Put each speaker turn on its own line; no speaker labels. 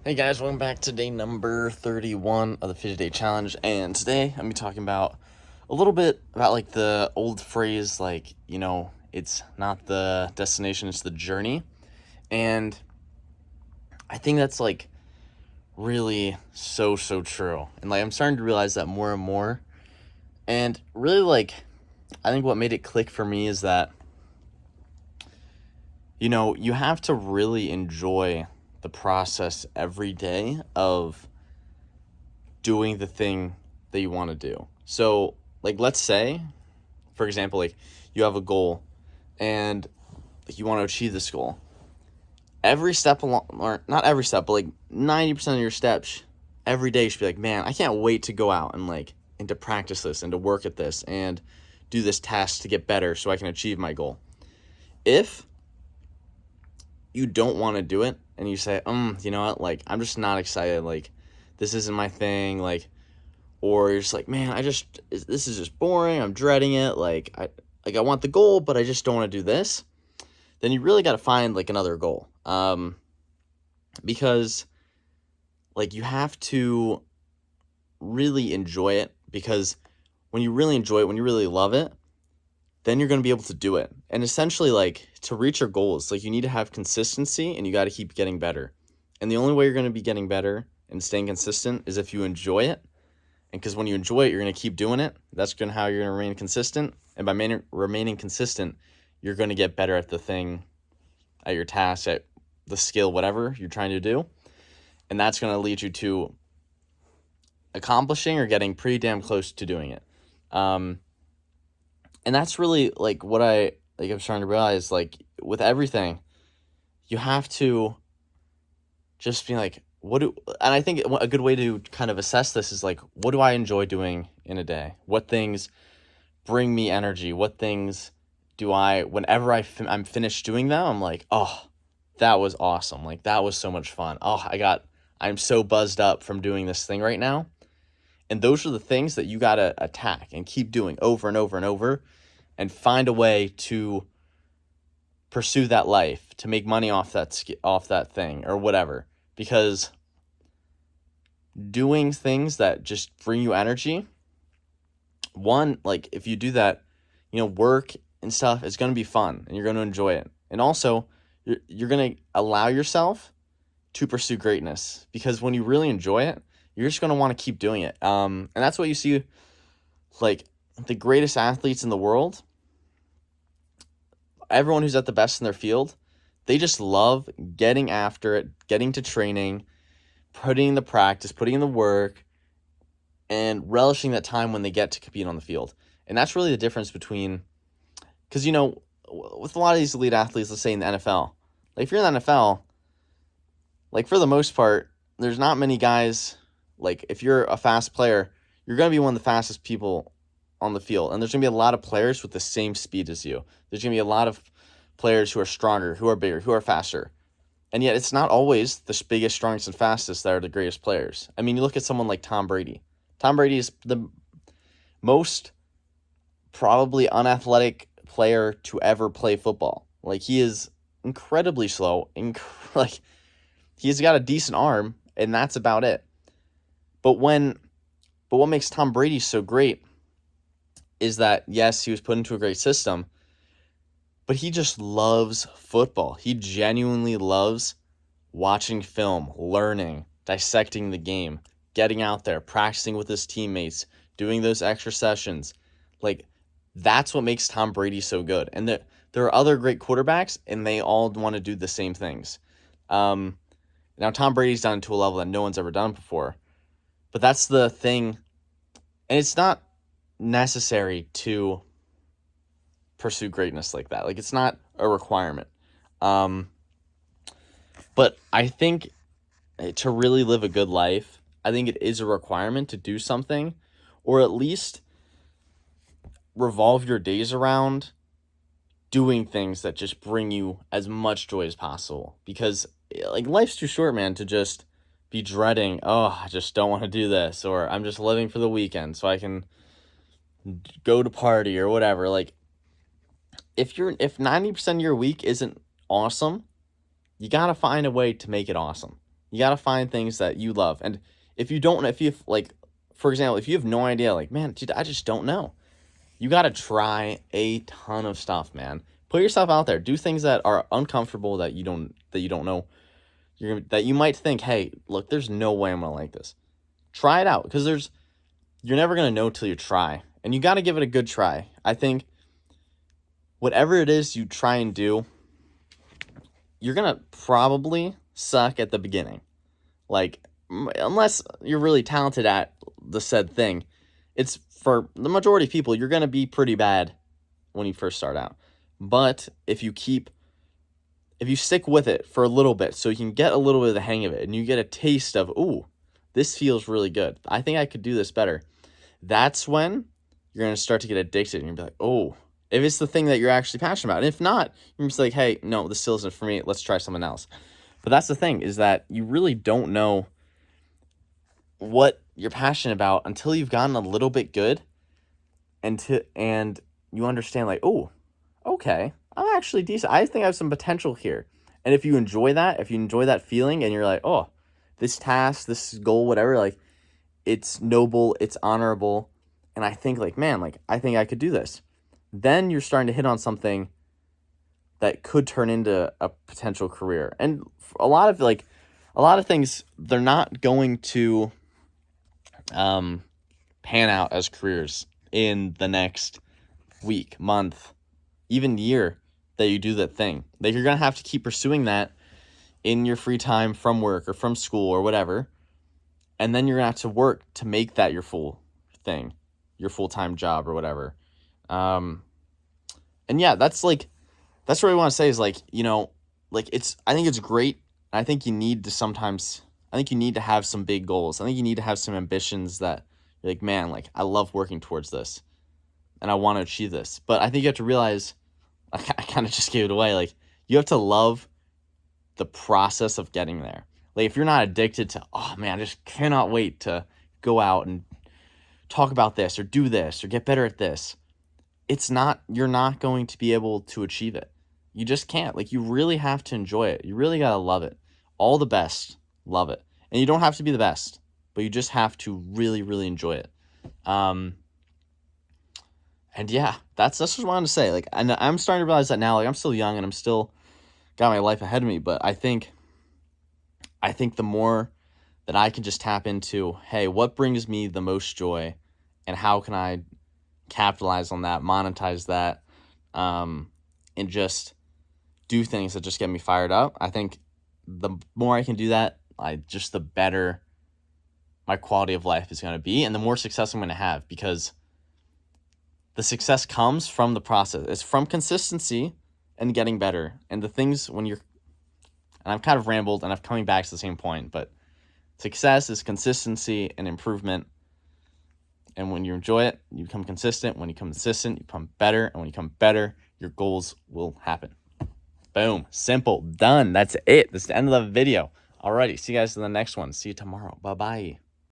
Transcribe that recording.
Hey guys, welcome back to day number 31 of the 50 Day Challenge. And today I'm going to be talking about a little bit about like the old phrase, it's not the destination, it's the journey. And I think that's like really so true. And like I'm starting to realize that more and more. And really, I think what made it click for me is that, you have to really enjoy the process every day of doing the thing that you want to do. So, let's say, for example, you have a goal and you want to achieve this goal. Every step along, or not every step, but 90% of your steps every day should be like, man, I can't wait to go out and to practice this and to work at this and do this task to get better so I can achieve my goal. If you don't want to do it and you say, you know what, I'm just not excited, this isn't my thing, or you're just like, man, this is just boring, I'm dreading it, I want the goal, but I just don't want to do this, then you really got to find another goal. Because you have to really enjoy it, because when you really enjoy it, when you really love it, then you're going to be able to do it. And essentially, to reach your goals, you need to have consistency and you got to keep getting better. And the only way you're going to be getting better and staying consistent is if you enjoy it. And because when you enjoy it, you're going to keep doing it. That's how you're going to remain consistent. And by remaining consistent, you're going to get better at the thing, at your task, at the skill, whatever you're trying to do. And that's going to lead you to accomplishing or getting pretty damn close to doing it. And that's really what I'm starting to realize, with everything, you have to just be and I think a good way to kind of assess this is what do I enjoy doing in a day? What things bring me energy? What things do whenever I'm finished doing them, I'm like, oh, that was awesome. That was so much fun. Oh, I'm so buzzed up from doing this thing right now. And those are the things that you got to attack and keep doing over and over and over, and find a way to pursue that life, to make money off that thing or whatever. Because doing things that just bring you energy, one, if you do that, work and stuff is going to be fun and you're going to enjoy it. And also, you're going to allow yourself to pursue greatness, because when you really enjoy it, you're just going to want to keep doing it. And that's what you see, the greatest athletes in the world, everyone who's at the best in their field, they just love getting after it, getting to training, putting in the practice, putting in the work, and relishing that time when they get to compete on the field. And that's really the difference between, because, with a lot of these elite athletes, let's say in the NFL, if you're in the NFL, for the most part, there's not many guys, if you're a fast player, you're going to be one of the fastest people on the field. And there's going to be a lot of players with the same speed as you. There's going to be a lot of players who are stronger, who are bigger, who are faster. And yet it's not always the biggest, strongest, and fastest that are the greatest players. I mean, you look at someone like Tom Brady. Tom Brady is the most probably unathletic player to ever play football. He is incredibly slow. He's got a decent arm, and that's about it. But what makes Tom Brady so great is that, yes, he was put into a great system, but he just loves football. He genuinely loves watching film, learning, dissecting the game, getting out there, practicing with his teammates, doing those extra sessions. That's what makes Tom Brady so good. And there are other great quarterbacks, and they all want to do the same things. Now, Tom Brady's done it to a level that no one's ever done before. But that's the thing. And it's not necessary to pursue greatness like that. It's not a requirement. But I think to really live a good life, I think it is a requirement to do something, or at least revolve your days around doing things that just bring you as much joy as possible. Because life's too short, man, to just be dreading, oh, I just don't want to do this, or I'm just living for the weekend so I can go to party or whatever. If 90% of your week isn't awesome, you got to find a way to make it awesome. You got to find things that you love. And if you don't, if you like, for example, if you have no idea, like, man, dude, I just don't know. You got to try a ton of stuff, man. Put yourself out there. Do things that are uncomfortable that you don't know. That you might think, hey, look, there's no way I'm going to like this. Try it out, because you're never going to know till you try. And you got to give it a good try. I think whatever it is you try and do, you're going to probably suck at the beginning. Like, unless you're really talented at the said thing, it's for the majority of people, you're going to be pretty bad when you first start out. But if you stick with it for a little bit, so you can get a little bit of the hang of it, and you get a taste of, ooh, this feels really good. I think I could do this better. That's when you're going to start to get addicted, and you'll be like, oh, if it's the thing that you're actually passionate about. And if not, you're just like, hey, no, this still isn't for me. Let's try something else. But that's the thing, is that you really don't know what you're passionate about until you've gotten a little bit good, and you understand, like, oh, okay, I'm actually decent. I think I have some potential here. And if you enjoy that feeling, and you're like, oh, this task, this goal, whatever, like, it's noble, it's honorable, and I think, like, man, like, I think I could do this, then you're starting to hit on something that could turn into a potential career. And a lot of things, they're not going to pan out as careers in the next week, month, even year that you do that thing. Like, you're going to have to keep pursuing that in your free time from work or from school or whatever. And then you're going to have to work to make that your full thing, your full-time job or whatever. And yeah, that's what I want to say is, like, you know, like, I think it's great. I think you need to have some big goals. I think you need to have some ambitions that you're like, man, like, I love working towards this and I want to achieve this. But I think you have to realize, I kind of just gave it away, like, you have to love the process of getting there. Like, if you're not addicted to, oh man, I just cannot wait to go out and talk about this or do this or get better at this, you're not going to be able to achieve it. You just can't. Like, you really have to enjoy it. You really got to love it. All the best, love it. And you don't have to be the best, but you just have to really, really enjoy it. And yeah, that's what I wanted to say. Like, and I'm starting to realize that now. Like, I'm still young and I'm still got my life ahead of me, but I think the more that I can just tap into, hey, what brings me the most joy, and how can I capitalize on that, monetize that, and just do things that just get me fired up. I think the more I can do that, the better my quality of life is going to be, and the more success I'm going to have, because the success comes from the process. It's from consistency and getting better. And the things and I've kind of rambled and I'm coming back to the same point, but success is consistency and improvement. And when you enjoy it, you become consistent. When you become consistent, you become better. And when you become better, your goals will happen. Boom. Simple. Done. That's it. That's the end of the video. Alrighty. See you guys in the next one. See you tomorrow. Bye-bye.